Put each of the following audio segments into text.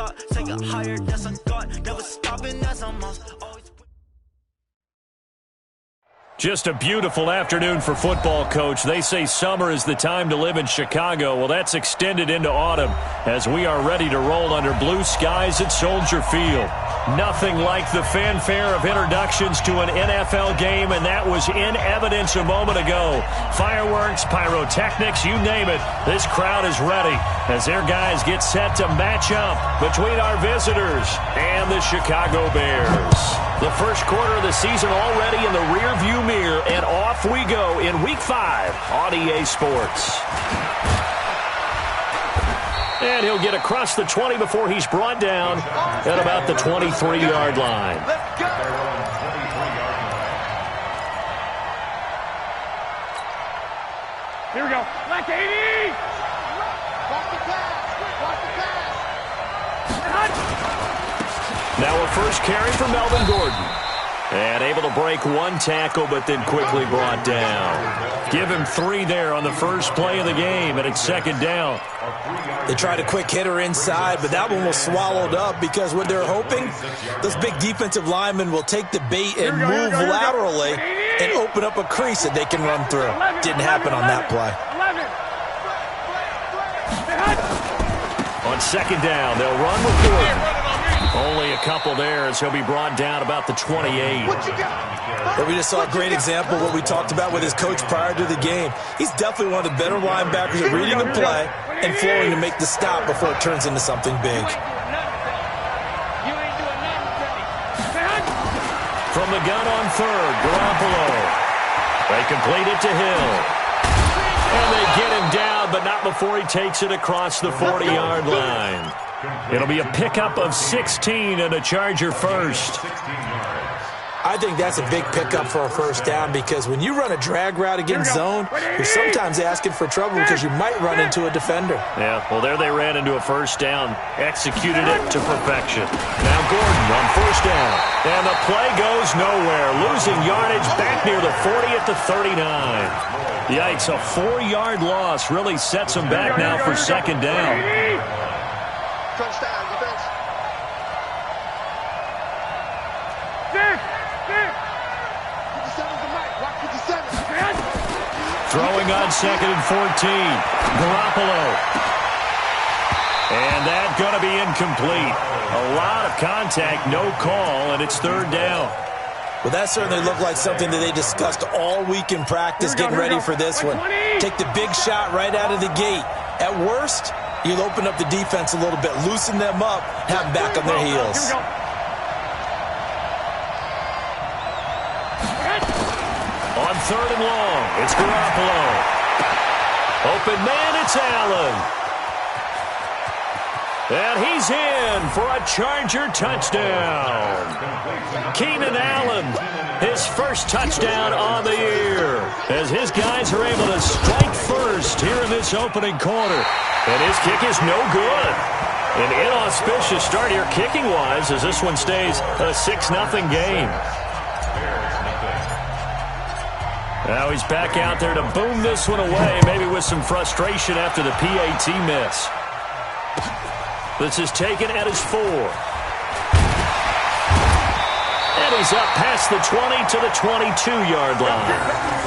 top, take it higher, that's a God. Never stopping, that's a must. Just a beautiful afternoon for football, Coach. They say summer is the time to live in Chicago. Well, that's extended into autumn as we are ready to roll under blue skies at Soldier Field. Nothing like the fanfare of introductions to an NFL game, and that was in evidence a moment ago. Fireworks, pyrotechnics, you name it. This crowd is ready as their guys get set to match up between our visitors and the Chicago Bears. The first quarter of the season already in the rearview mirror, and off we go in Week 5 on EA Sports. And he'll get across the 20 before he's brought down at about the 23-yard line. Let's go. Here we go. Black 80. Block the pass. Now a first carry for Melvin Gordon. And able to break one tackle, but then quickly brought down. Give him 3 there on the first play of the game, and it's second down. They tried a quick hitter inside, but that one was swallowed up because what they're hoping, those big defensive linemen will take the bait and move laterally and open up a crease that they can run through. Didn't happen on that play. On second down, they'll run with Gordon. Only a couple there as he'll be brought down about the 28. But we just saw a great example of what we talked about with his coach prior to the game. He's definitely one of the better linebackers at reading the play and flowing to make the stop before it turns into something big. From the gun on third, Garoppolo. They complete it to Hill. And they get him down, but not before he takes it across the 40-yard line. It'll be a pickup of 16 and a Charger first. I think that's a big pickup for a first down because when you run a drag route against zone, you're sometimes asking for trouble because you might run into a defender. Yeah, well, there they ran into a first down, executed it to perfection. Now Gordon on first down, and the play goes nowhere, losing yardage back near the 40 at the 39. Yikes, a 4-yard loss really sets them back now for second down. Touchdown, defense. Throwing on second and 14. Garoppolo. And that's going to be incomplete. A lot of contact, no call, and it's third down. Well, that certainly looked like something that they discussed all week in practice, getting ready for this one. Take the big shot right out of the gate. At worst, you'll open up the defense a little bit, loosen them up, have them back on their heels. On third and long, it's Garoppolo. Open man, it's Allen. And he's in for a Charger touchdown. Keenan Allen, his first touchdown on the year, as his guys are able to strike first here in this opening quarter. And his kick is no good. An inauspicious start here kicking-wise as this one stays a 6-0 game. Now he's back out there to boom this one away, maybe with some frustration after the PAT miss. This is taken at his 4. And he's up past the 20 to the 22-yard line.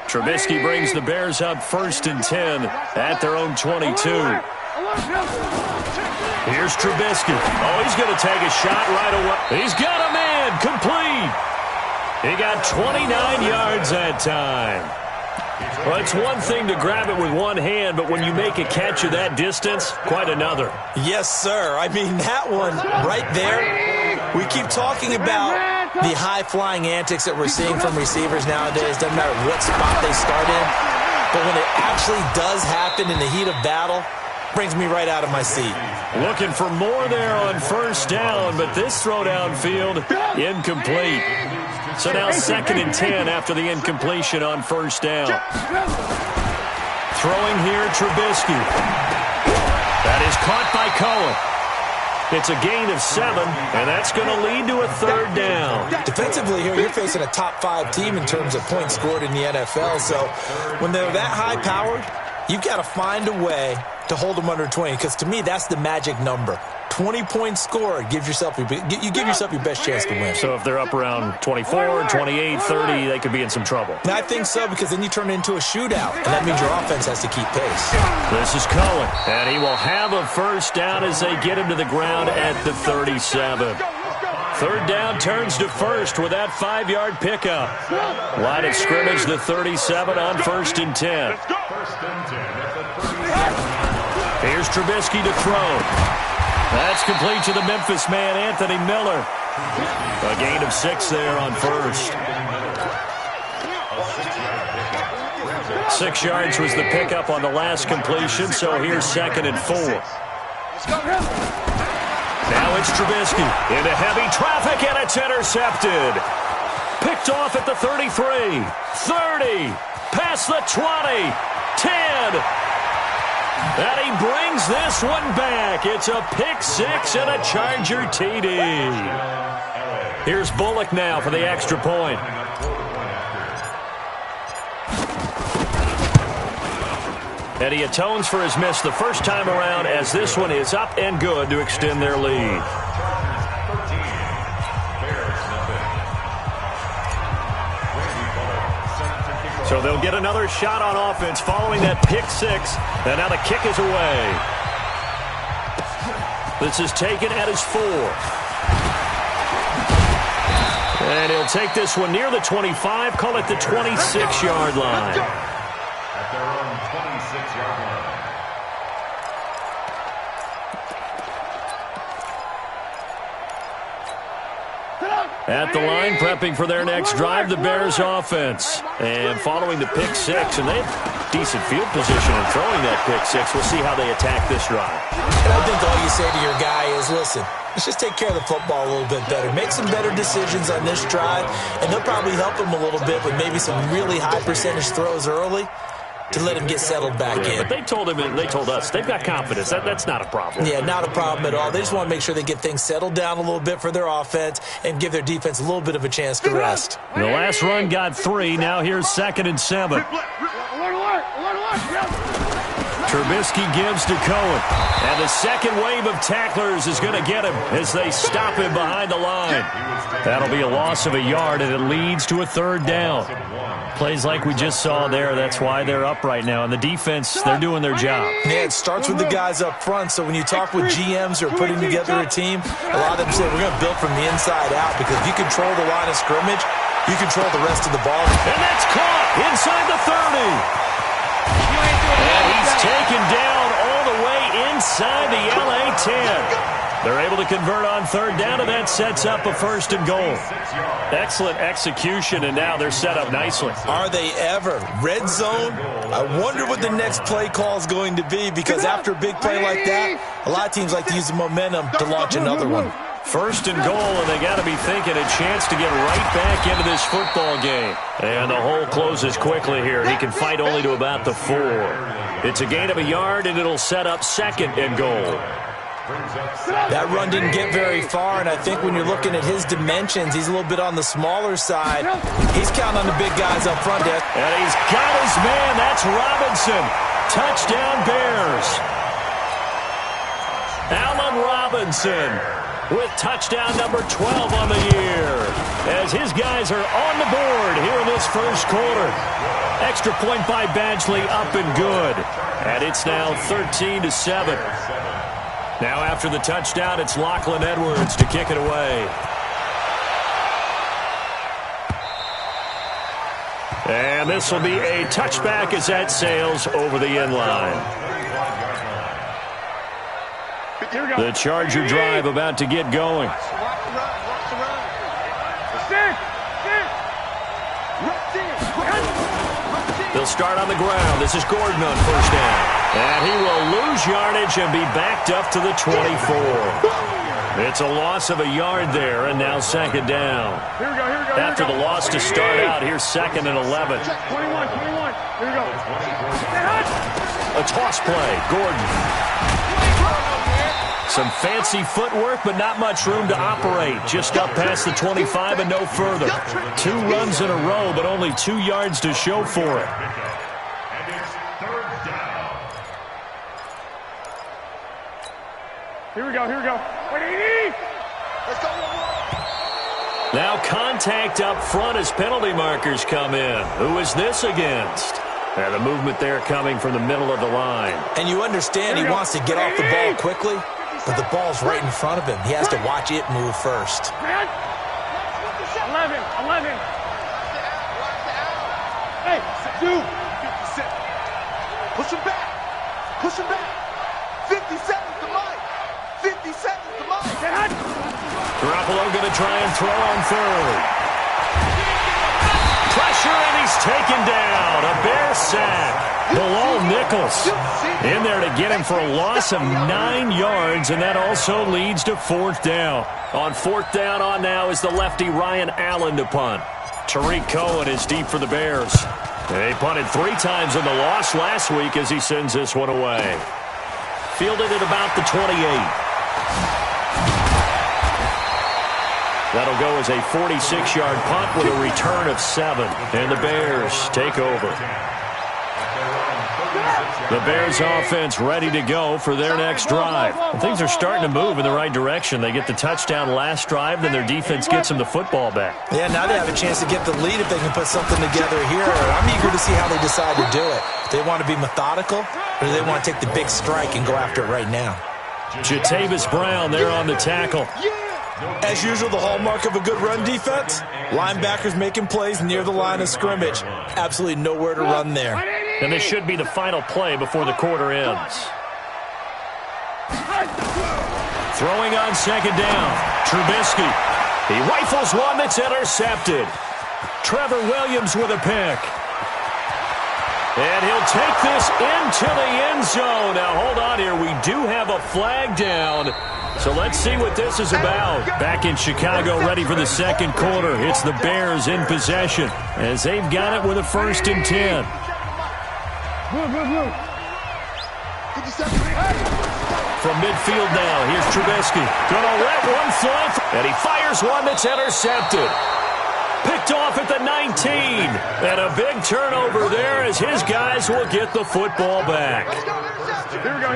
Trubisky brings the Bears up 1st and 10 at their own 22. Here's Trubisky. Oh, he's going to take a shot right away. He's got a man complete. He got 29 yards that time. Well, it's one thing to grab it with one hand, but when you make a catch of that distance, quite another. Yes, sir. I mean, that one right there, we keep talking about the high-flying antics that we're seeing from receivers nowadays. Doesn't matter what spot they start in. But when it actually does happen in the heat of battle, brings me right out of my seat. Looking for more there on first down, but this throw downfield, incomplete. So now 2nd and 10 after the incompletion on first down. Throwing here, Trubisky. That is caught by Cohen. It's a gain of 7, and that's going to lead to a third down. Defensively here, you're facing a top-5 team in terms of points scored in the NFL. So when they're that high-powered, you've got to find a way to hold them under 20, because to me, that's the magic number. 20 points scored, you give yourself your best chance to win. So if they're up around 24, 28, 30, they could be in some trouble. And I think so, because then you turn it into a shootout, and that means your offense has to keep pace. This is Cohen, and he will have a first down as they get him to the ground at the 37. Third down turns to first with that 5-yard pickup. Line of scrimmage, the 37 on 1st and 10. Here's Trubisky to throw. That's complete to the Memphis man, Anthony Miller. A gain of 6 there on first. 6 yards was the pickup on the last completion, so here's 2nd and 4. Now it's Trubisky into heavy traffic, and it's intercepted. Picked off at the 33, 30, past the 20, 10. And he brings this one back. It's a pick-6 and a Charger TD. Here's Bullock now for the extra point. And he atones for his miss the first time around, as this one is up and good to extend their lead. So they'll get another shot on offense following that pick-6, and now the kick is away. This is taken at his 4. And he'll take this one near the 25, call it the 26-yard line. At their own 26-yard line. At the line, prepping for their next drive, the Bears offense. And following the pick-6, and they have decent field position in throwing that pick-6. We'll see how they attack this drive. And I think all you say to your guy is, listen, let's just take care of the football a little bit better. Make some better decisions on this drive, and they'll probably help him a little bit with maybe some really high percentage throws early to let him get settled back in. But they told him, and they told us, they've got confidence. That's not a problem. Yeah, not a problem at all. They just want to make sure they get things settled down a little bit for their offense and give their defense a little bit of a chance to rest. The last run got 3. Now here's 2nd and 7. Trubisky gives to Cohen. And the second wave of tacklers is going to get him as they stop him behind the line. That'll be a loss of a yard, and it leads to a third down. Plays like we just saw there, that's why they're up right now. And the defense, they're doing their job. Yeah, it starts with the guys up front. So when you talk with GMs who are putting together a team, a lot of them say we're going to build from the inside out, because if you control the line of scrimmage, you control the rest of the ball. And that's caught inside the 30. And he's taken down all the way inside the LA 10. They're able to convert on third down, and that sets up a 1st and goal. Excellent execution, and now they're set up nicely. Are they ever? Red zone? I wonder what the next play call is going to be, because after a big play like that, a lot of teams like to use the momentum to launch another one. 1st and goal, and they got to be thinking a chance to get right back into this football game. And the hole closes quickly here. He can fight only to about the 4. It's a gain of a yard, and it'll set up 2nd and goal. That run didn't get very far, and I think when you're looking at his dimensions, he's a little bit on the smaller side. He's counting on the big guys up front there. And he's got his man. That's Robinson. Touchdown, Bears. Allen Robinson with touchdown number 12 on the year, as his guys are on the board here in this first quarter. Extra point by Badgley, up and good. And it's now 13-7. Now after the touchdown, it's Lachlan Edwards to kick it away. And this will be a touchback as that sails over the end line. The Charger drive about to get going. They'll start on the ground. This is Gordon on 1st down. And he will lose yardage and be backed up to the 24. It's a loss of a yard there, and now second down. Here we go. After the loss to start out, here's 2nd and 11. 21. Here we go. A toss play, Gordon. Some fancy footwork, but not much room to operate. Just up past the 25 and no further. 2 runs in a row, but only 2 yards to show for it. And it's 3rd down. Here we go. Wait, 80. Let's go. Now contact up front as penalty markers come in. Who is this against? And the movement there coming from the middle of the line. And you understand he wants to get off the ball quickly, but the ball's right in front of him. He has to watch it move first. 11. Hey, dude. Push him back. 50 seconds to Mike. Garoppolo going to try and throw on 3rd. Pressure, and he's taken down. A Bear sack. Bilal Nichols in there to get him for a loss of 9 yards, and that also leads to 4th down. On 4th down on now is the lefty Ryan Allen to punt. Tariq Cohen is deep for the Bears. They punted 3 times in the loss last week as he sends this one away. Fielded at about the 28. That'll go as a 46-yard punt with a return of 7. And the Bears take over. The Bears offense ready to go for their next drive. Things are starting to move in the right direction. They get the touchdown last drive, then their defense gets them the football back. Yeah, now they have a chance to get the lead if they can put something together here. I'm eager to see how they decide to do it. Do they want to be methodical, or do they want to take the big strike and go after it right now? Jatavis Brown there on the tackle. As usual, the hallmark of a good run defense, linebackers making plays near the line of scrimmage. Absolutely nowhere to run there. And this should be the final play before the quarter ends. Throwing on 2nd down, Trubisky. He rifles one that's intercepted. Trevor Williams with a pick. And he'll take this into the end zone. Now, hold on here. We do have a flag down. So let's see what this is about. Back in Chicago, ready for the 2nd quarter. It's the Bears in possession as they've got it with a 1st and 10. From midfield now, here's Trubisky. Gonna let one fly, and he fires one that's intercepted. Picked off at the 19. And a big turnover there as his guys will get the football back. Here we go.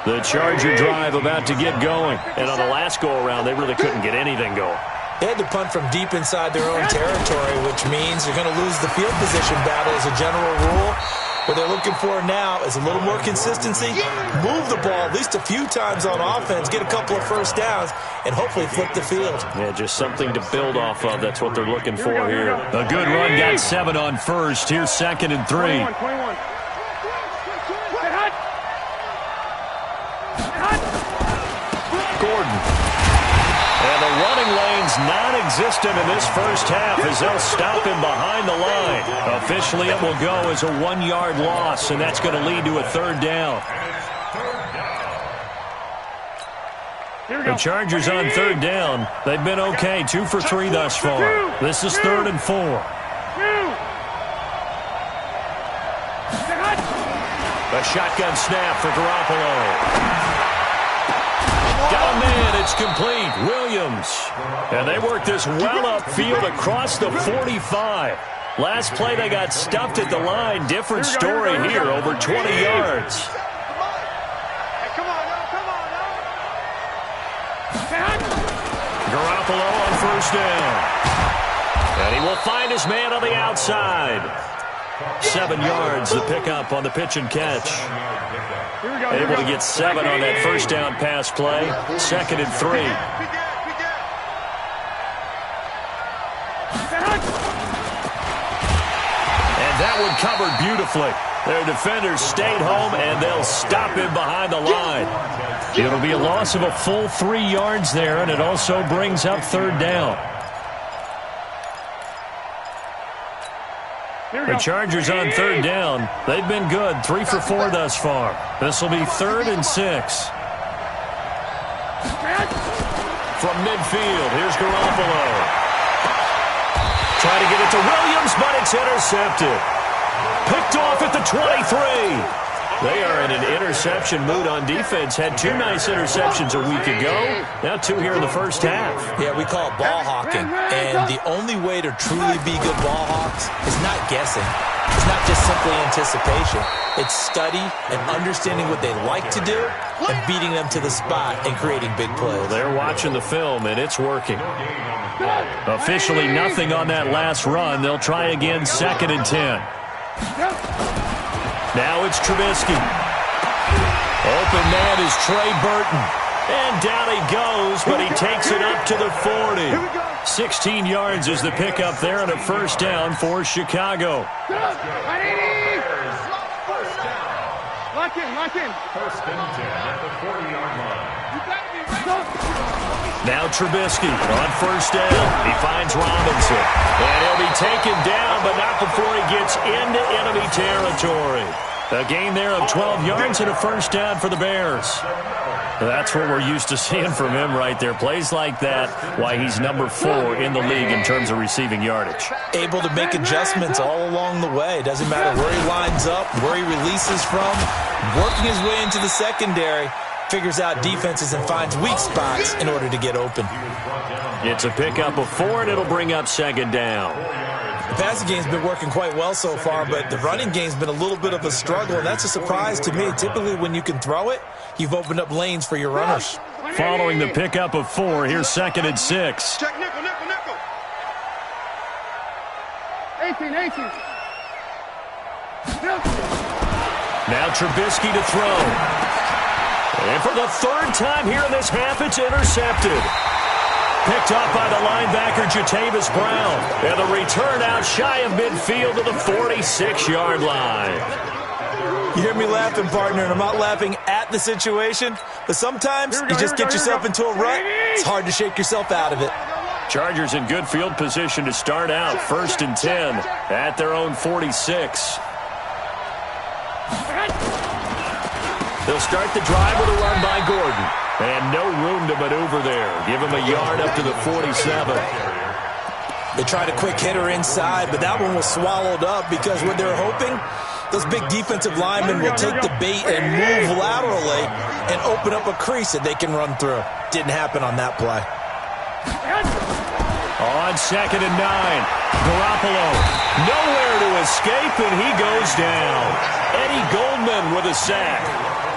The Charger drive about to get going. And on the last go-around, they really couldn't get anything going. They had to punt from deep inside their own territory, which means they're going to lose the field position battle as a general rule. What they're looking for now is a little more consistency, move the ball at least a few times on offense, get a couple of 1st downs, and hopefully flip the field. Yeah, just something to build off of. That's what they're looking for here. A good run, got 7 on 1st. Here's 2nd and 3. 21. Gordon. And the running lane's non-existent in this 1st half as they'll stop him behind the line. Officially, it will go as a 1-yard loss, and that's going to lead to a 3rd down. The Chargers on 3rd down. They've been okay, 2 for 3 thus far. This is 3rd and 4. A shotgun snap for Garoppolo. Got him in. It's complete. Williams. And they work this well upfield across the 45. Last play, they got stuffed at the line. Different story here, over 20 yards. Garoppolo on 1st down. And he will find his man on the outside. 7 yards, the pickup on the pitch and catch. Able to get 7 on that 1st down pass play. 2nd and 3. And that one covered beautifully. Their defenders stayed home, and they'll stop him behind the line. It'll be a loss of a full 3 yards there, and it also brings up 3rd down. The Chargers on 3rd down. They've been good, 3 for 4 thus far. This will be 3rd and 6. from midfield. Here's Garoppolo. Trying to get it to Williams, but it's intercepted. Picked off at the 23. They are in an interception mood on defense. Had 2 nice interceptions a week ago. Now 2 here in the first half. Yeah, we call it ball hawking. And the only way to truly be good ball hawks is not guessing. It's not just simply anticipation. It's study and understanding what they like to do and beating them to the spot and creating big plays. Well, they're watching the film, and it's working. Officially nothing on that last run. They'll try again, 2nd and 10. Now it's Trubisky. Open man is Trey Burton. And down he goes, but he takes it up to the 40. 16 yards is the pickup there and a first down for Chicago. Lock in, lock in. First and 10 at the 40-yard line. Now Trubisky on first down. He finds Robinson. And he'll be taken down, but not before he gets into enemy territory. A gain there of 12 yards and a first down for the Bears. That's what we're used to seeing from him right there. Plays like that, why he's number 4 in the league in terms of receiving yardage. Able to make adjustments all along the way. Doesn't matter where he lines up, where he releases from. Working his way into the secondary. Figures out defenses and finds weak spots in order to get open. It's a pickup of 4, and it'll bring up 2nd down. The passing game's been working quite well so far, but the running game's been a little bit of a struggle, and that's a surprise to me. Typically, when you can throw it, you've opened up lanes for your runners. Following the pickup of 4, here's 2nd and 6. Check nickel, nickel, nickel. 18. Now Trubisky to throw. And for the 3rd time here in this half, it's intercepted. Picked off by the linebacker, Jatavis Brown. And the return out shy of midfield to the 46-yard line. You hear me laughing, partner, and I'm not laughing at the situation, but sometimes you just get yourself into a rut. It's hard to shake yourself out of it. Chargers in good field position to start out. 1st and 10 at their own 46. They'll start the drive with a run by Gordon. And no room to maneuver there. Give him a yard up to the 47. They tried a quick hitter inside, but that one was swallowed up because what they're hoping, those big defensive linemen will take the bait and move laterally and open up a crease that they can run through. Didn't happen on that play. On 2nd and 9, Garoppolo nowhere to escape, and he goes down. Eddie Goldman with a sack.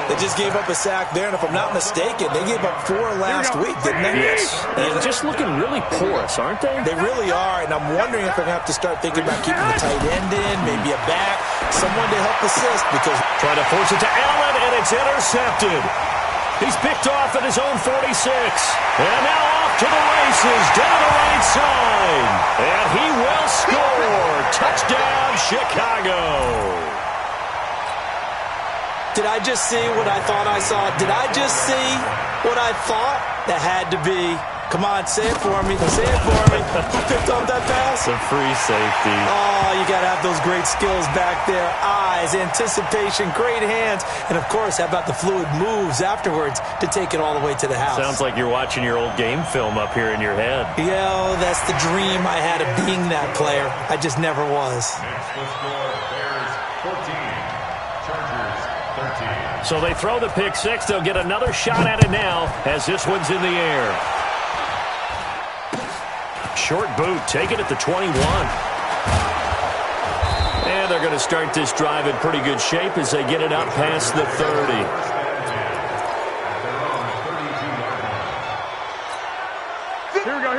They just gave up a sack there, and if I'm not mistaken, they gave up 4 last week, didn't they? Yes. And just looking really porous, aren't they? They really are, and I'm wondering if they're going to have to start thinking about keeping the tight end in, maybe a back, someone to help assist, because trying to force it to Allen, and it's intercepted. He's picked off at his own 46. And now off to the races, down the right side. And he will score. Touchdown, Chicago. Did I just see what I thought I saw? Did I just see what I thought? That had to be. Come on, say it for me. Say it for me. Who picked up that pass? It's a free safety. Oh, you got to have those great skills back there. Eyes, anticipation, great hands. And, of course, how about the fluid moves afterwards to take it all the way to the house? Sounds like you're watching your old game film up here in your head. Yeah, that's the dream I had of being that player. I just never was. Next to score, Bears 14, Chargers 13. So they throw the pick six. They'll get another shot at it now as this one's in the air. Short boot, take it at the 21. And they're going to start this drive in pretty good shape as they get it up past the 30.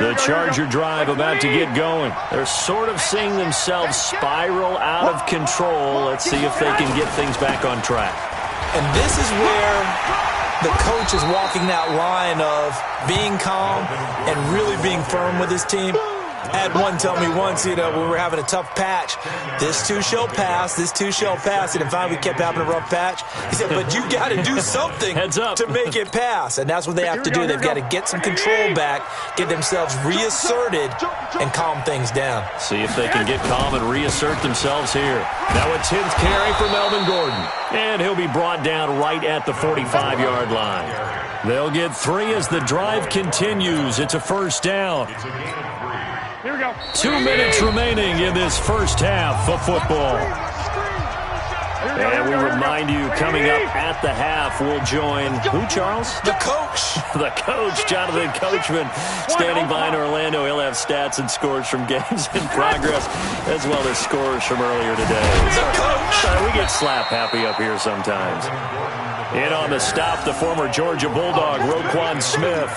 The Charger drive about to get going. They're sort of seeing themselves spiral out of control. Let's see if they can get things back on track. And this is where the coach is walking that line of being calm and really being firm with his team. Had one tell me once, when we were having a tough patch, this too shall pass, this too shall pass. And finally we kept having a rough patch. He said, but you got to do something to make it pass. And that's what they have to do. They've got to get some control back, get themselves reasserted, and calm things down. See if they can get calm and reassert themselves here. Now a 10th carry for Melvin Gordon. And he'll be brought down right at the 45-yard line. They'll get 3 as the drive continues. It's a first down. Here we go. 2 minutes remaining in this first half of football. And we remind you, coming up at the half, we'll join who, Charles? The coach. The coach, Jonathan Coachman, standing by in Orlando. He'll have stats and scores from games in progress, as well as scores from earlier today. The coach. We get slap happy up here sometimes. In on the stop, the former Georgia Bulldog, Roquan Smith.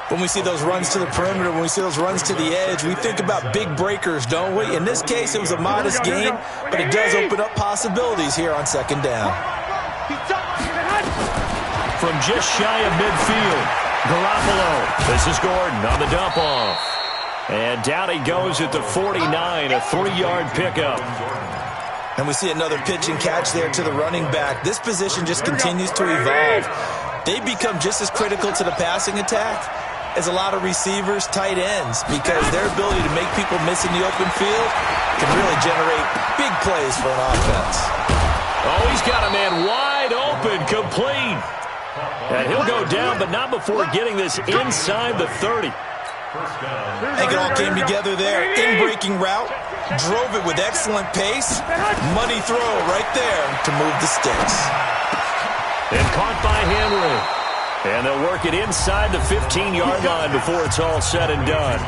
When we see those runs to the perimeter, when we see those runs to the edge, we think about big breakers, don't we? In this case, it was a modest gain, but it does open up possibilities here on second down. From just shy of midfield, Garoppolo. This is Gordon on the dump off. And down he goes at the 49, a 3-yard pickup. And we see another pitch and catch there to the running back. This position just continues to evolve. They become just as critical to the passing attack as a lot of receivers, tight ends, because their ability to make people miss in the open field can really generate big plays for an offense. Oh, he's got a man wide open, complete. And he'll go down, but not before getting this inside the 30. I think it all came together there. In-breaking route, drove it with excellent pace. Money throw right there to move the sticks. And caught by Henry. And they'll work it inside the 15-yard line before it's all said and done.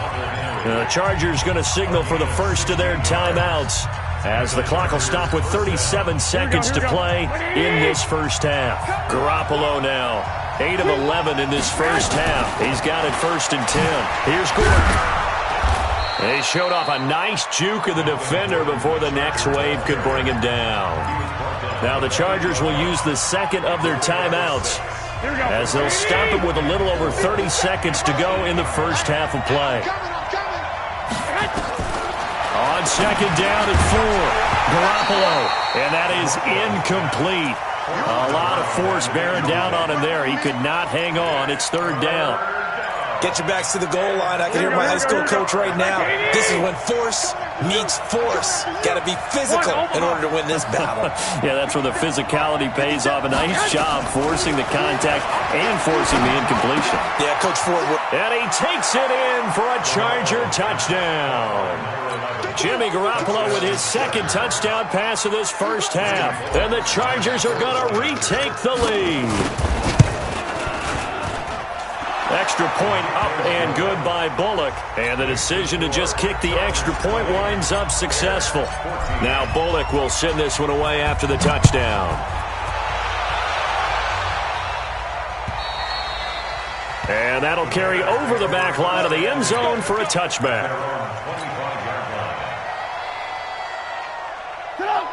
The Chargers going to signal for the first of their timeouts as the clock will stop with 37 seconds to play in this first half. Garoppolo now, 8 of 11 in this first half. He's got it 1st and 10. Here's Gordon. He showed off a nice juke of the defender before the next wave could bring him down. Now the Chargers will use the second of their timeouts as they'll stop it with a little over 30 seconds to go in the first half of play. On second down and 4, Garoppolo, and that is incomplete. A lot of force bearing down on him there. He could not hang on. It's 3rd down. Get your backs to the goal line. I can hear my high school coach right now. This is when force meets force. Got to be physical in order to win this battle. Yeah, that's where the physicality pays off. A nice job forcing the contact and forcing the incompletion. Yeah, Coach Ford. And he takes it in for a Charger touchdown. Jimmy Garoppolo with his 2nd touchdown pass of this first half. And the Chargers are going to retake the lead. Extra point up and good by Bullock. And the decision to just kick the extra point winds up successful. Now Bullock will send this one away after the touchdown. And that'll carry over the back line of the end zone for a touchback.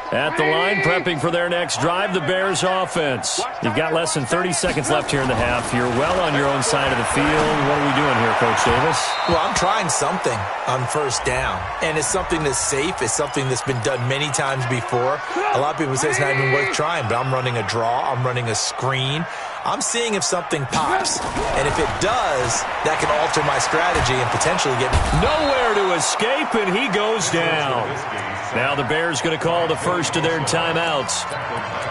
At the line, prepping for their next drive, the Bears offense. You've got less than 30 seconds left here in the half. You're well on your own side of the field. What are we doing here, Coach Davis? Well, I'm trying something on first down, and it's something that's safe. It's something that's been done many times before. A lot of people say it's not even worth trying, but I'm running a draw. I'm running a screen. I'm seeing if something pops, and if it does, that can alter my strategy and potentially get me. Nowhere to escape, and he goes down. Now the Bears going to call the first of their timeouts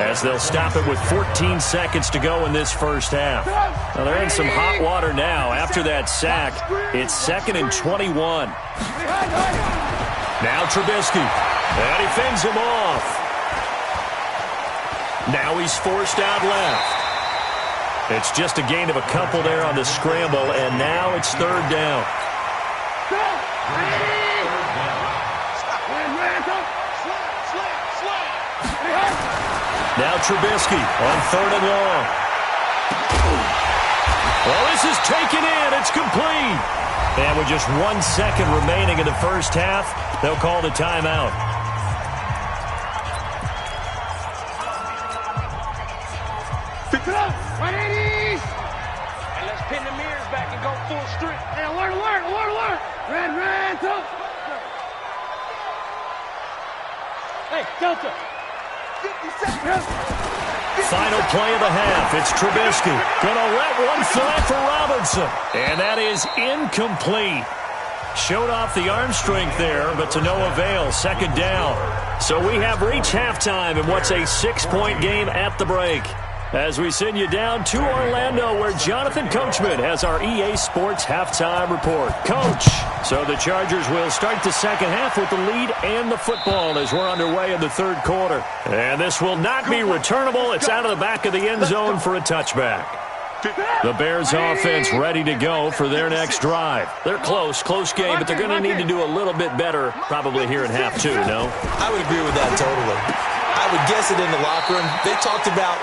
as they'll stop it with 14 seconds to go in this first half. Now they're in some hot water now. After that sack, it's 2nd and 21. Now Trubisky, and he fends him off. Now he's forced out left. It's just a gain of a couple there on the scramble, and now it's 3rd down. Now Trubisky on 3rd and long. Well, this is taken in. It's complete. And with just 1 second remaining in the first half, they'll call the timeout. Pick it up. 180. And let's pin the mirrors back and go full strength. Hey, alert, alert, alert, alert. Red, go. Hey, Delta. 50 seconds. Final play of the half. It's Trubisky. Gonna let one fly for Robinson. And that is incomplete. Showed off the arm strength there, but to no avail. Second down. So we have reached halftime in what's a 6-point game at the break. As we send you down to Orlando, where Jonathan Coachman has our EA Sports halftime report. Coach, so the Chargers will start the second half with the lead and the football as we're underway in the third quarter. And this will not be returnable. It's out of the back of the end zone for a touchback. The Bears offense ready to go for their next drive. They're close game, but they're going to need to do a little bit better probably here in half two, no? I would agree with that totally. I would guess it in the locker room. They talked about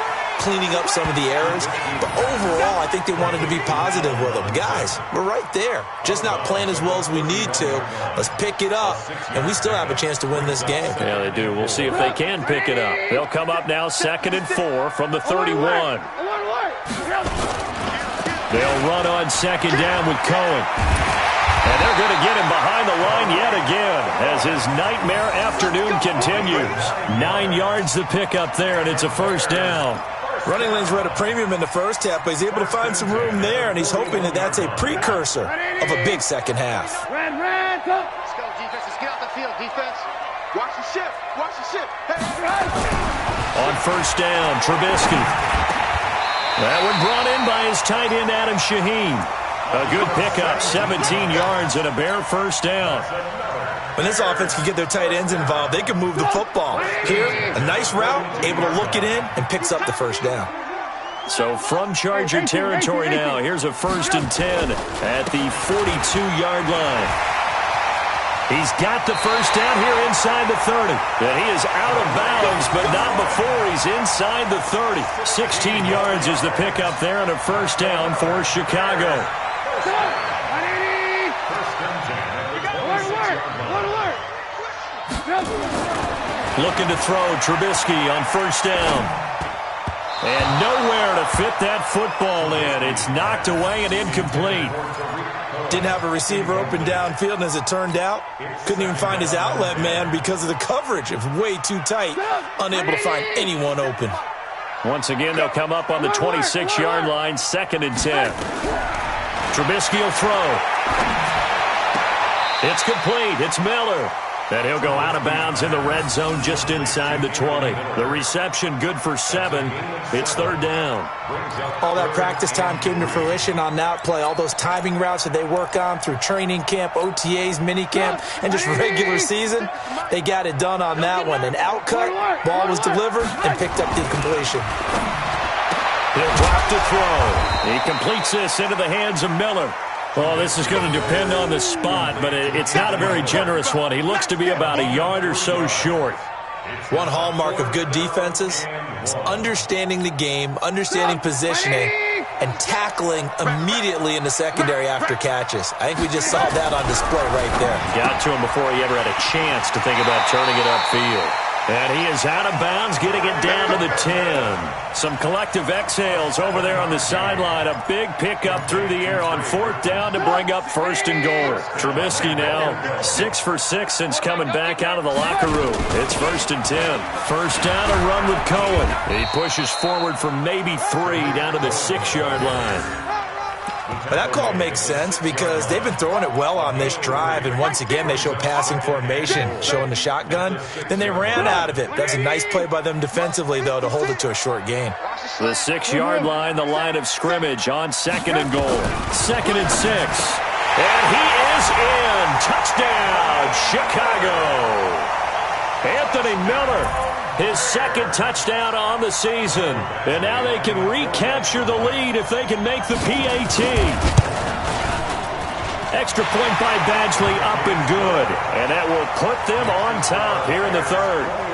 cleaning up some of the errors, but overall, I think they wanted to be positive with them. Guys, we're right there. Just not playing as well as we need to. Let's pick it up, and we still have a chance to win this game. Yeah, they do. We'll see if they can pick it up. They'll come up now 2nd and 4 from the 31. They'll run on 2nd down with Cohen. And they're going to get him behind the line yet again as his nightmare afternoon continues. 9 yards to pick up there, and it's a first down. Running lanes were at a premium in the first half, but he's able to find some room there, and he's hoping that that's a precursor of a big second half. Red, go. Let's go, defense. Let's get out the field, defense. Watch the shift. Watch the shift. Hey. On first down, Trubisky. That one brought in by his tight end, Adam Shaheen. A good pickup, 17 yards and a bare first down. When this offense can get their tight ends involved, they can move the football. Here, a nice route, able to look it in, and picks up the first down. So from Charger territory now, here's a 1st and 10 at the 42-yard line. He's got the first down here inside the 30. And he is out of bounds, but not before he's inside the 30. 16 yards is the pickup there and a first down for Chicago. Looking to throw, Trubisky on first down. And nowhere to fit that football in. It's knocked away and incomplete. Didn't have a receiver open downfield, and as it turned out, couldn't even find his outlet man because of the coverage. It was way too tight, unable to find anyone open. Once again, they'll come up on the 26-yard line, 2nd and 10. Trubisky will throw. It's complete. It's Miller. And he'll go out of bounds in the red zone just inside the 20. The reception good for 7. It's 3rd down. All that practice time came to fruition on that play. All those timing routes that they work on through training camp, OTAs, minicamp, and just regular season, they got it done on that one. An outcut, ball was delivered, and picked up the completion. He'll drop to throw. He completes this into the hands of Miller. Well, this is going to depend on the spot, but it's not a very generous one. He looks to be about a yard or so short. One hallmark of good defenses is understanding the game, understanding positioning, and tackling immediately in the secondary after catches. I think we just saw that on display right there. Got to him before he ever had a chance to think about turning it upfield. And he is out of bounds, getting it down to the 10. Some collective exhales over there on the sideline. A big pickup through the air on 4th down to bring up 1st and goal. Trubisky now 6 for 6 since coming back out of the locker room. It's 1st and 10. First down, a run with Cohen. He pushes forward for maybe 3 down to the 6-yard line. But that call makes sense because they've been throwing it well on this drive, and once again they show passing formation, showing the shotgun. Then they ran out of it. That's a nice play by them defensively, though, to hold it to a short gain. The 6-yard line, the line of scrimmage on 2nd and goal. 2nd and 6. And he is in. Touchdown, Chicago. Anthony Miller. His 2nd touchdown on the season. And now they can recapture the lead if they can make the PAT. Extra point by Badgley, up and good. And that will put them on top here in the 3rd.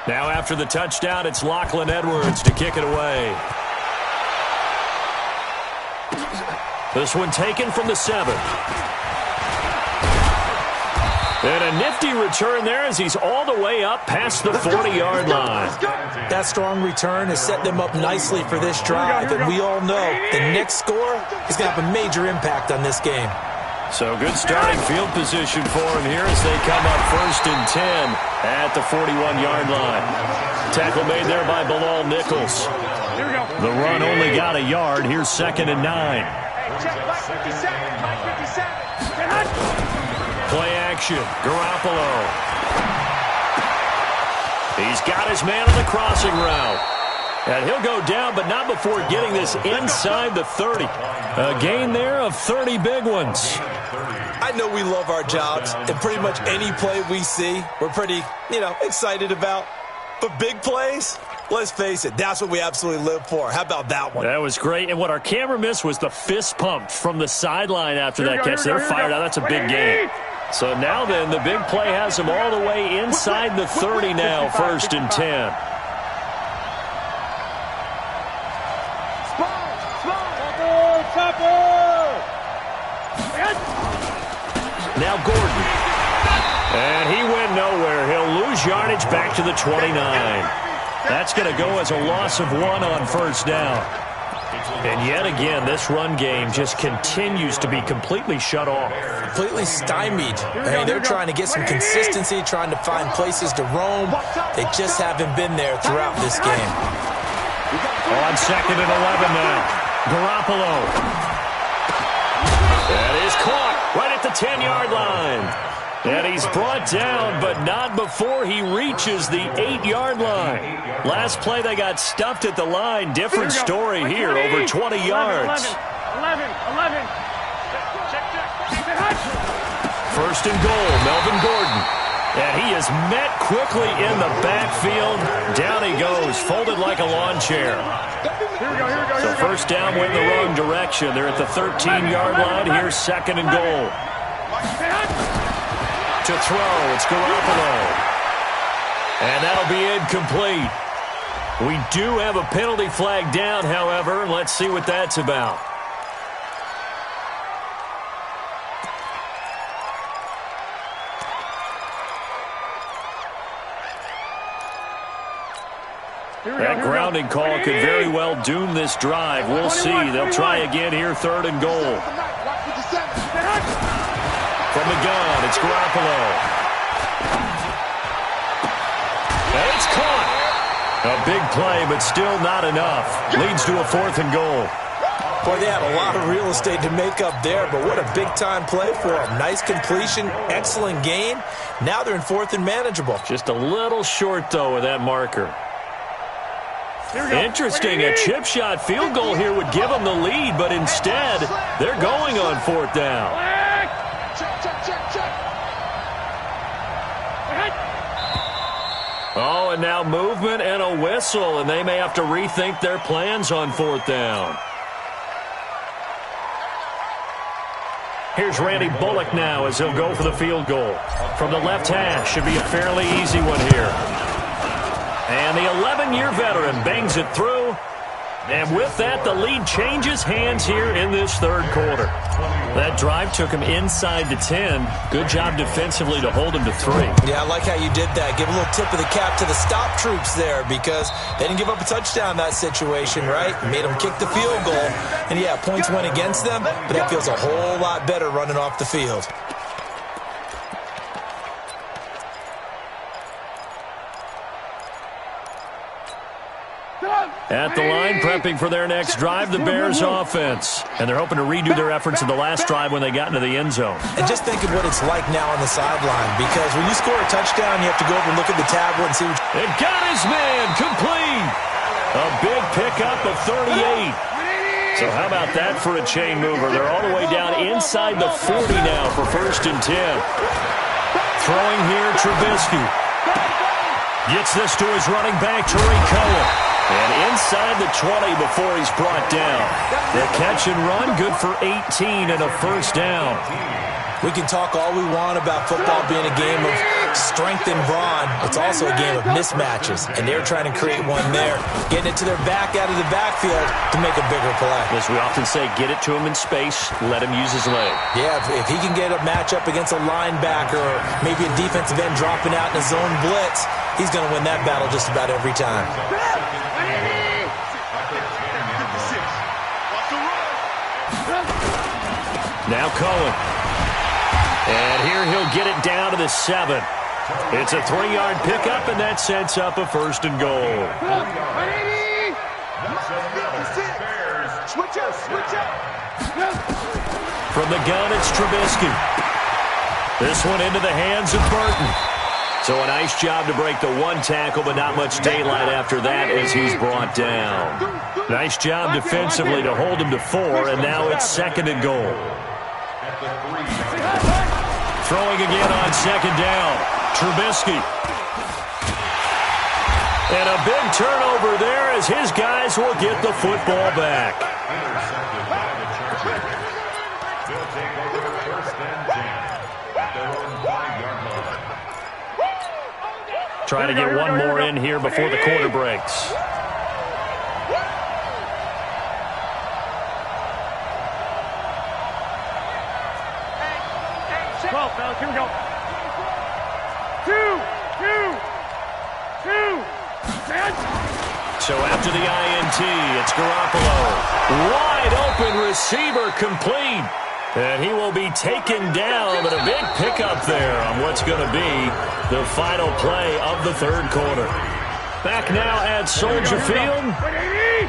Now after the touchdown, it's Lachlan Edwards to kick it away. This one taken from the 7. And a nifty return there as he's all the way up past the 40-yard line. That strong return has set them up nicely for this drive, and we all know the next score is going to have a major impact on this game. So good starting field position for him here as they come up 1st and 10 at the 41-yard line. Tackle made there by Bilal Nichols. The run only got a yard. Here's 2nd and 9. Play action. Garoppolo. He's got his man on the crossing route. And he'll go down, but not before getting this inside the 30. A gain there of 30 big ones. I know we love our jobs, and pretty much any play we see, we're pretty, excited about. But big plays, let's face it, that's what we absolutely live for. How about that one? That was great. And what our camera missed was the fist pump from the sideline after that catch. They're fired out. That's a big gain. So now then, the big play has them all the way inside the 30 now, 1st and 10. Now Gordon. And he went nowhere. He'll lose yardage back to the 29. That's going to go as a loss of 1 on 1st down. And yet again, this run game just continues to be completely shut off. Completely stymied. I mean, they're trying to get some consistency, trying to find places to roam. They just haven't been there throughout this game. On 2nd and 11 now. Garoppolo. That is caught right at the 10-yard line. And he's brought down, but not before he reaches the 8-yard line. Last play, they got stuffed at the line. Different story here, over 20 yards. 11. 1st and goal, Melvin Gordon. And he is met quickly in the backfield. Down he goes, folded like a lawn chair. So 1st down went in the wrong direction. They're at the 13-yard line. Here's 2nd and goal. To throw, it's Garoppolo. And that'll be incomplete. We do have a penalty flag down, however. Let's see what that's about. That grounding call could very well doom this drive. We'll see. They'll try again here, 3rd and goal. From the gun, it's Garoppolo. And it's caught. A big play, but still not enough. Leads to a 4th and goal. Boy, they had a lot of real estate to make up there, but what a big-time play for them. Nice completion, excellent gain. Now they're in 4th and manageable. Just a little short, though, with that marker. Interesting, a chip shot field goal here would give them the lead, but instead, they're going on 4th down. Oh, and now movement and a whistle, and they may have to rethink their plans on 4th down. Here's Randy Bullock now as he'll go for the field goal. From the left hash, should be a fairly easy one here. And the 11-year veteran bangs it through. And with that, the lead changes hands here in this 3rd quarter. That drive took him inside the 10. Good job defensively to hold him to 3. Yeah, I like how you did that. Give a little tip of the cap to the stop troops there because they didn't give up a touchdown in that situation, right? Made them kick the field goal. And, yeah, points went against them, but that feels a whole lot better running off the field. At the line, prepping for their next drive, the Bears offense. And they're hoping to redo their efforts in the last drive when they got into the end zone. And just think of what it's like now on the sideline, because when you score a touchdown, you have to go over and look at the tablet and see what It got his man complete. A big pickup of 38. So how about that for a chain mover? They're all the way down inside the 40 now for 1st and 10. Throwing here, Trubisky. Gets this to his running back, Tariq Cohen. And inside the 20 before he's brought down. The catch and run, good for 18 and a 1st down. We can talk all we want about football being a game of strength and brawn. It's also a game of mismatches, and they're trying to create one there, getting it to their back out of the backfield to make a bigger play. As we often say, get it to him in space, let him use his leg. Yeah, if he can get a matchup against a linebacker or maybe a defensive end dropping out in a zone blitz, he's going to win that battle just about every time. Now Cohen. And here he'll get it down to the 7. It's a 3-yard pickup, and that sets up a 1st and goal. Switch up, switch up. From the gun, it's Trubisky. This one into the hands of Burton. So a nice job to break the 1 tackle, but not much daylight after that as he's brought down. Nice job defensively to hold him to 4, and now it's 2nd and goal. Throwing again on 2nd down. Trubisky. And a big turnover there as his guys will get the football back. Intercepted by the Chargers. They'll take over 1st and 10 at their own 5-yard line. Trying to get one more in here before the quarter breaks. Here we go. 2. So after the INT, it's Garoppolo. Wide open receiver complete. And he will be taken down, but a big pickup there on what's going to be the final play of the 3rd quarter. Back now at Soldier Field.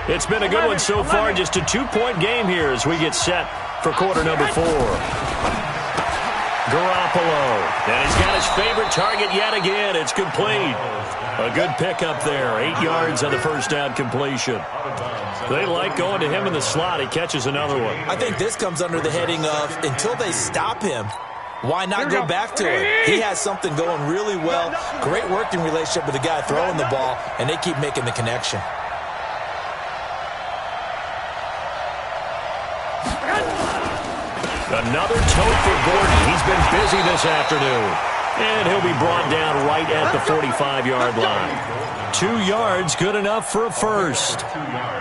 It's been a good one so far, just a 2-point game here as we get set for quarter number 4. Garoppolo, and he's got his favorite target yet again. It's complete. A good pickup there. 8 yards on the 1st down completion. They like going to him in the slot. He catches another one. I think this comes under the heading of until they stop him, why not go back to him? He has something going really well. Great working relationship with the guy throwing the ball, and they keep making the connection. Another tote for Gordon. He's been busy this afternoon. And he'll be brought down right at the 45-yard line. 2 yards, good enough for a 1st.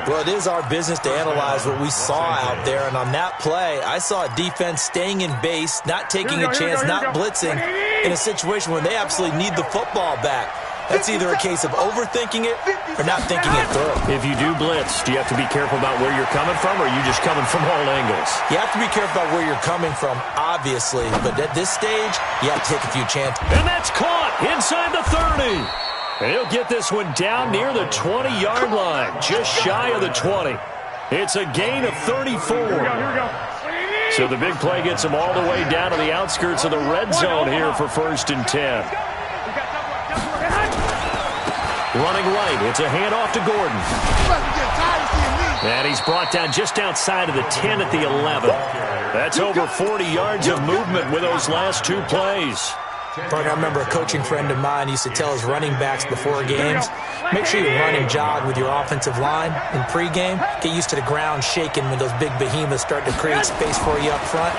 Well, it is our business to analyze what we saw out there. And on that play, I saw a defense staying in base, not taking a chance, not blitzing in a situation where they absolutely need the football back. That's either a case of overthinking it or not thinking it through. If you do blitz, do you have to be careful about where you're coming from, or are you just coming from all angles? You have to be careful about where you're coming from, obviously. But at this stage, you have to take a few chances. And that's caught inside the 30. And he'll get this one down near the 20-yard line, just shy of the 20. It's a gain of 34. Here we go. So the big play gets him all the way down to the outskirts of the red zone here for 1st and 10. Running right, it's a handoff to Gordon. And he's brought down just outside of the 10 at the 11. That's over 40 yards of movement with those last 2 plays. Partner, I remember a coaching friend of mine used to tell his running backs before games, make sure you run and jog with your offensive line in pregame. Get used to the ground shaking when those big behemoths start to create space for you up front.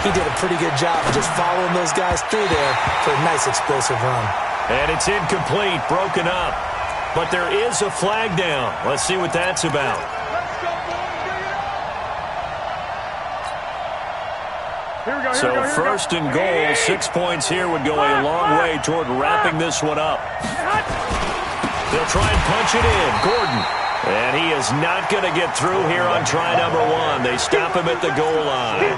He did a pretty good job of just following those guys through there for a nice explosive run. And it's incomplete, broken up. But there is a flag down. Let's see what that's about. So 1st and goal, 6 points here would go a long way toward wrapping this one up. They'll try and punch it in. Gordon. And he is not going to get through here on try number 1. They stop him at the goal line.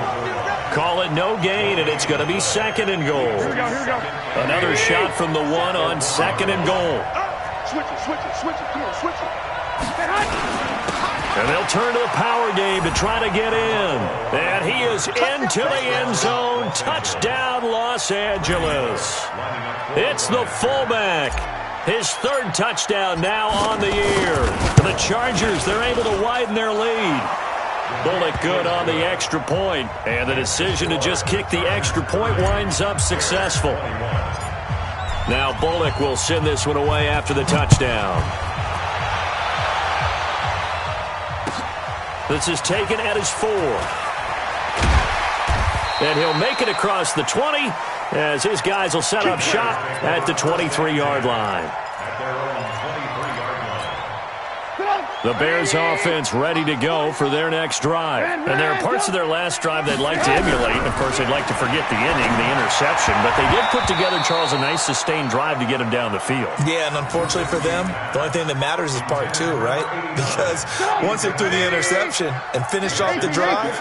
Call it no gain, and it's going to be 2nd and goal. Here we go. Another shot from the 1 on 2nd and goal. Switch it. Come on, switch it. And they'll turn to the power game to try to get in. And he is into the end zone. Touchdown, Los Angeles. It's the fullback. His 3rd touchdown now on the year. The Chargers, they're able to widen their lead. Bullock good on the extra point. And the decision to just kick the extra point winds up successful. Now Bullock will send this one away after the touchdown. This is taken at his 4. And he'll make it across the 20, as his guys will set up shop at the 23-yard line. At their own 23-yard line. The Bears offense ready to go for their next drive. And there are parts of their last drive they'd like to emulate. Of course, they'd like to forget the inning, the interception. But they did put together, Charles, a nice sustained drive to get him down the field. Yeah, and unfortunately for them, the only thing that matters is part two, right? Because once they threw the interception and finished off the drive,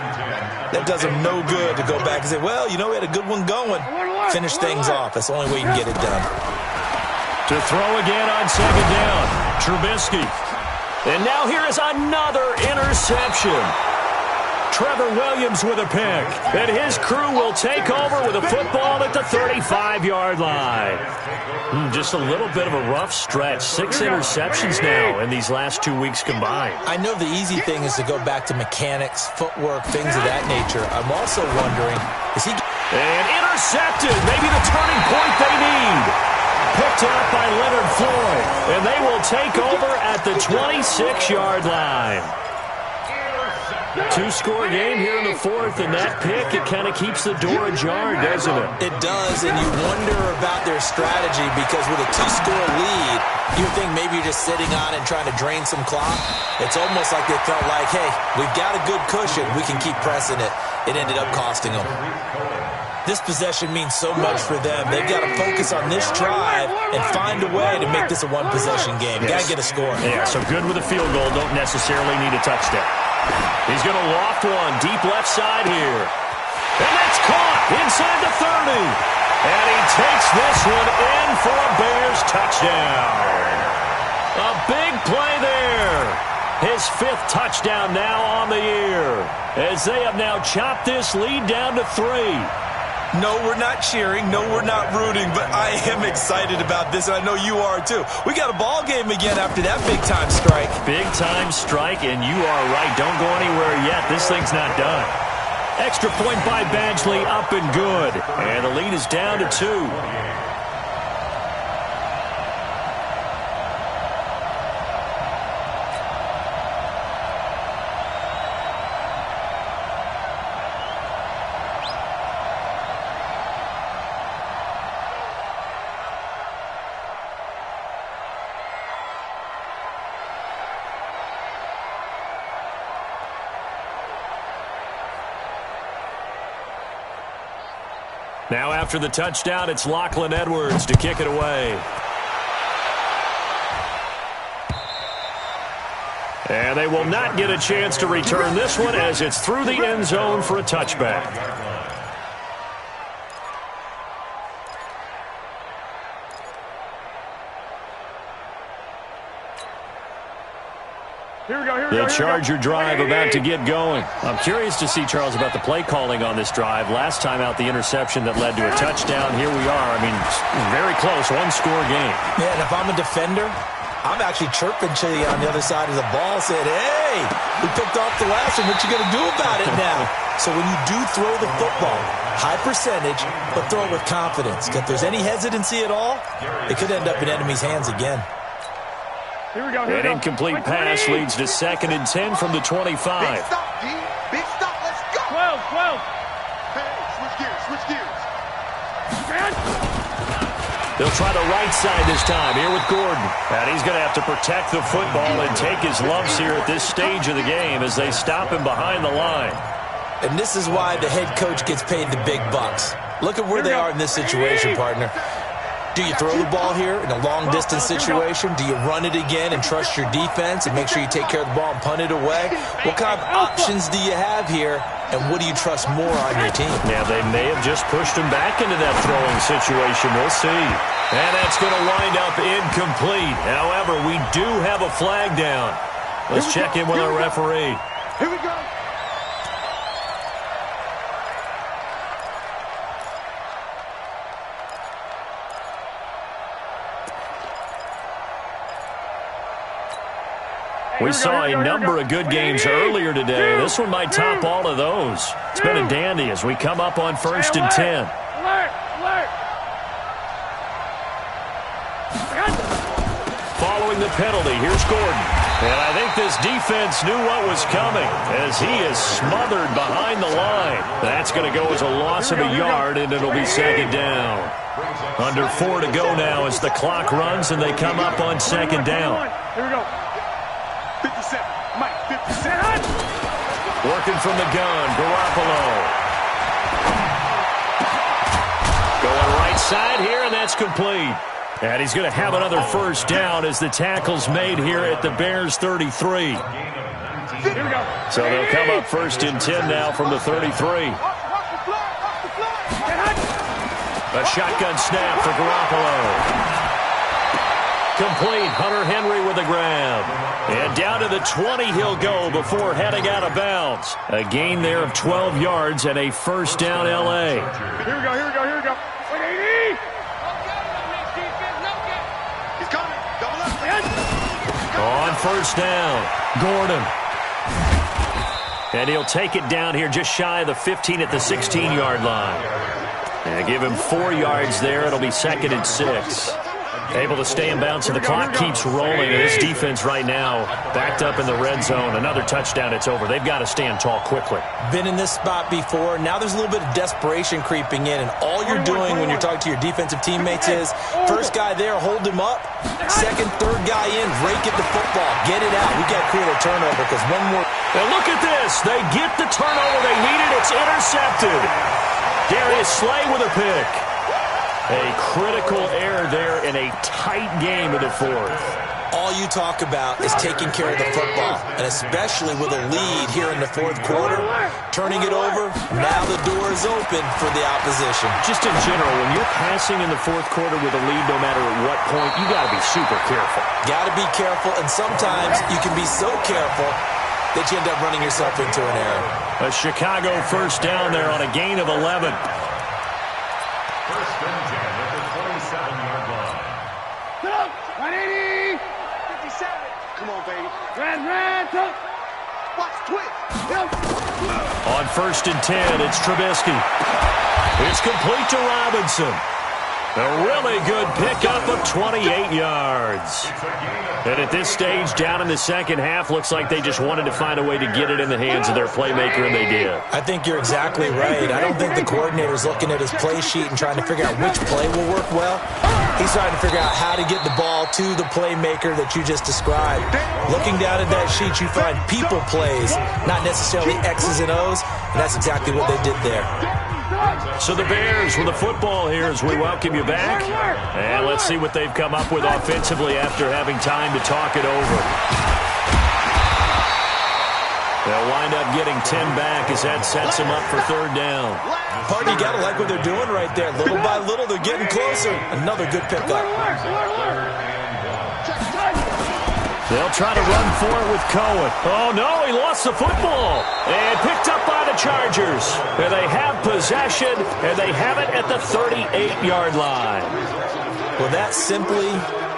that does them no good to go back and say, well, you know, we had a good one going. Finish things off. That's the only way you can get it done. To throw again on second down, Trubisky. And now here is another interception. Trevor Williams with a pick. And his crew will take over with a football at the 35-yard line. Just a little bit of a rough stretch. 6 interceptions now in these last 2 weeks combined. I know the easy thing is to go back to mechanics, footwork, things of that nature. I'm also wondering, is he... And intercepted. Maybe the turning point they need. Picked out by Leonard Floyd. And they will take over at the 26-yard line. 2-score game here in the fourth, and that pick, it kind of keeps the door ajar, doesn't it? It does, and you wonder about their strategy because with a 2-score lead, you think maybe you're just sitting on it and trying to drain some clock. It's almost like they felt like, hey, we've got a good cushion. We can keep pressing it. It ended up costing them. This possession means so much for them. They've got to focus on this drive and find a way to make this a one-possession game. Got to get a score. Yeah, so good with a field goal. Don't necessarily need a touchdown. He's going to loft one deep left side here. And that's caught inside the 30. And he takes this one in for a Bears touchdown. A big play there. His 5th touchdown now on the year, as they have now chopped this lead down to 3. No, we're not cheering. No, we're not rooting. But I am excited about this, and I know you are too. We got a ball game again after that big-time strike. Big-time strike, and you are right. Don't go anywhere yet. This thing's not done. Extra point by Badgley, up and good. And the lead is down to 2. Now after the touchdown, it's Lachlan Edwards to kick it away. And they will not get a chance to return this one as it's through the end zone for a touchback. The Charger drive about to get going. I'm curious to see, Charles, about the play calling on this drive. Last time out, the interception that led to a touchdown. Here we are. I mean, very close, 1-score game. Yeah, and if I'm a defender, I'm actually chirping to you on the other side of the ball, saying, hey, we picked off the last one. What you going to do about it now? So when you do throw the football, high percentage, but throw it with confidence. If there's any hesitancy at all, it could end up in enemy's hands again. An incomplete pass leads to 2nd and 10 from the 25. Big stop, D. Big stop. Let's go. 12. Hey, switch gears. They'll try the right side this time here with Gordon. And he's going to have to protect the football and take his lumps here at this stage of the game as they stop him behind the line. And this is why the head coach gets paid the big bucks. Look at where they are in this situation, partner. Do you throw the ball here in a long-distance situation? Do you run it again and trust your defense and make sure you take care of the ball and punt it away? What kind of options do you have here, and what do you trust more on your team? Now, they may have just pushed him back into that throwing situation. We'll see. And that's going to wind up incomplete. However, we do have a flag down. Let's check in with our referee. Here we go. We saw a number of good games earlier today. This one might top all of those. It's been a dandy as we come up on 1st and 10. Following the penalty, here's Gordon. And I think this defense knew what was coming as he is smothered behind the line. That's going to go as a loss of a yard, and it'll be second down. Under 4 to go now as the clock runs, and they come up on second down. Here we go. 57. Mike, 57. Working from the gun, Garoppolo. Going right side here, and that's complete. And he's going to have another first down as the tackle's made here at the Bears' 33. So they'll come up first and 10 now from the 33. A shotgun snap for Garoppolo. Complete. Hunter Henry with a grab. And down to the 20 he'll go before heading out of bounds. A gain there of 12 yards and a first down L.A. Here we go, here we go, here we go. 180. He's coming. Double up. On first down, Gordon. And he'll take it down here just shy of the 15 at the 16-yard line. And give him 4 yards there. It'll be second and 6. Able to stay in bounds, and the clock keeps rolling. And this defense right now backed up in the red zone. Another touchdown, it's over. They've got to stand tall quickly. Been in this spot before. Now there's a little bit of desperation creeping in, and all you're doing when you're talking to your defensive teammates is first guy there, hold him up. Second, third guy in, rake at the football. Get it out. We got to create a turnover because one more. And look at this. They get the turnover they needed. It's intercepted. Darius Slay with a pick. A critical error there in a tight game in the fourth. All you talk about is taking care of the football, and especially with a lead here in the fourth quarter, turning it over, now the door is open for the opposition. Just in general, when you're passing in the fourth quarter with a lead, no matter at what point, you got to be super careful. Got to be careful, and sometimes you can be so careful that you end up running yourself into an error. A Chicago first down there on a gain of 11. First and 10 at the 27-yard line. 180. 57. Come on, baby. Red, top. Watch, twitch. On first and 10, it's Trubisky. It's complete to Robinson. A really good pickup of 28 yards. And at this stage, down in the second half, looks like they just wanted to find a way to get it in the hands of their playmaker, and they did. I think you're exactly right. I don't think the coordinator's looking at his play sheet and trying to figure out which play will work well. He's trying to figure out how to get the ball to the playmaker that you just described. Looking down at that sheet, you find people plays, not necessarily X's and O's, and that's exactly what they did there. So the Bears with the football here as we welcome you back. And let's see what they've come up with offensively after having time to talk it over. They'll wind up getting 10 back as that sets them up for third down. Partner, you got to like what they're doing right there. Little by little, they're getting closer. Another good pickup. They'll try to run for it with Cohen. Oh, no, he lost the football. And picked up by the Chargers. And they have possession, and they have it at the 38-yard line. Well, that simply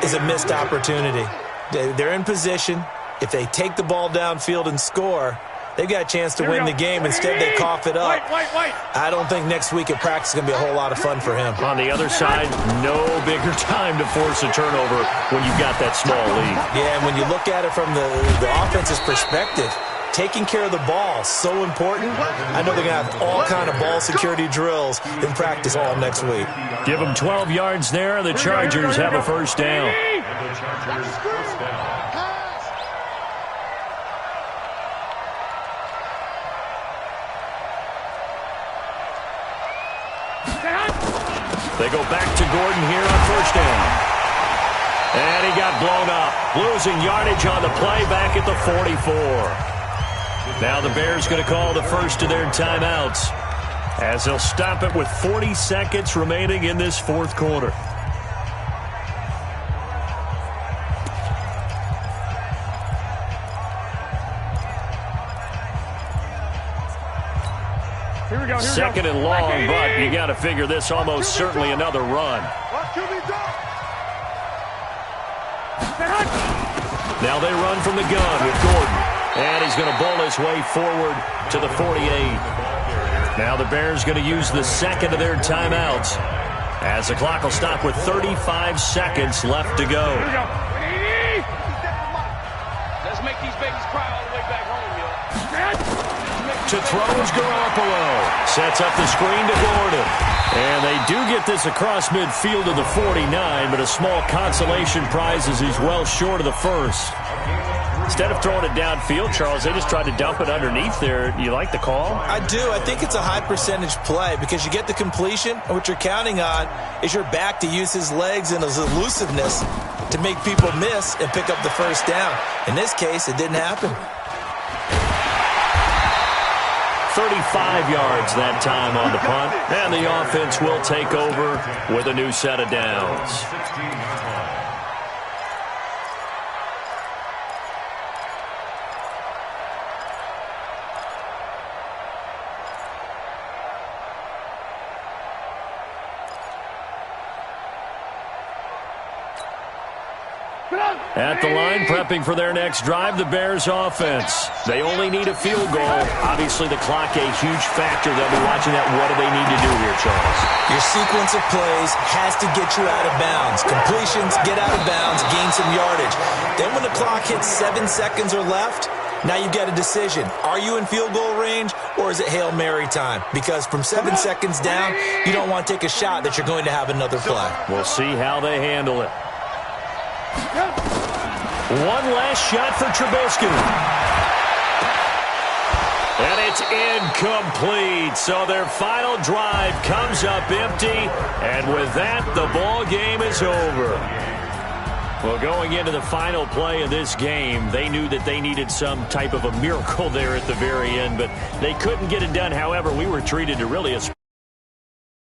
is a missed opportunity. They're in position. If they take the ball downfield and score, they've got a chance to win the game. Instead, they cough it up. I don't think next week at practice is going to be a whole lot of fun for him. On the other side, no bigger time to force a turnover when you've got that small lead. Yeah, and when you look at it from the offense's perspective, taking care of the ball is so important. I know they're going to have all kind of ball security drills in practice all next week. Give them 12 yards there. The Chargers have a first down. And the Chargers first down. They go back to Gordon here on first down. And he got blown up. Losing yardage on the play back at the 44. Now the Bears going to call the first of their timeouts as they'll stop it with 40 seconds remaining in this fourth quarter. Second and long, but you got to figure this almost certainly another run. Now they run from the gun with Gordon. And he's going to bowl his way forward to the 48. Now the Bears going to use the second of their timeouts as the clock will stop with 35 seconds left to go. To throw is Garoppolo. Sets up the screen to Gordon. And they do get this across midfield to the 49, but a small consolation prize as he's well short of the first. Instead of throwing it downfield, Charles, they just tried to dump it underneath there. You like the call? I do. I think it's a high-percentage play because you get the completion, and what you're counting on is your back to use his legs and his elusiveness to make people miss and pick up the first down. In this case, it didn't happen. 35 yards that time on the punt, and the offense will take over with a new set of downs. At the line, prepping for their next drive, the Bears offense. They only need a field goal. Obviously, the clock a huge factor. They'll be watching that. What do they need to do here, Charles? Your sequence of plays has to get you out of bounds. Completions, get out of bounds, gain some yardage. Then when the clock hits 7 seconds or left, now you get a decision. Are you in field goal range, or is it Hail Mary time? Because from 7 seconds down, you don't want to take a shot that you're going to have another play. We'll see how they handle it. One last shot for Trubisky. And it's incomplete. So their final drive comes up empty. And with that, the ball game is over. Well, going into the final play of this game, they knew that they needed some type of a miracle there at the very end, but they couldn't get it done. However, we were treated to really a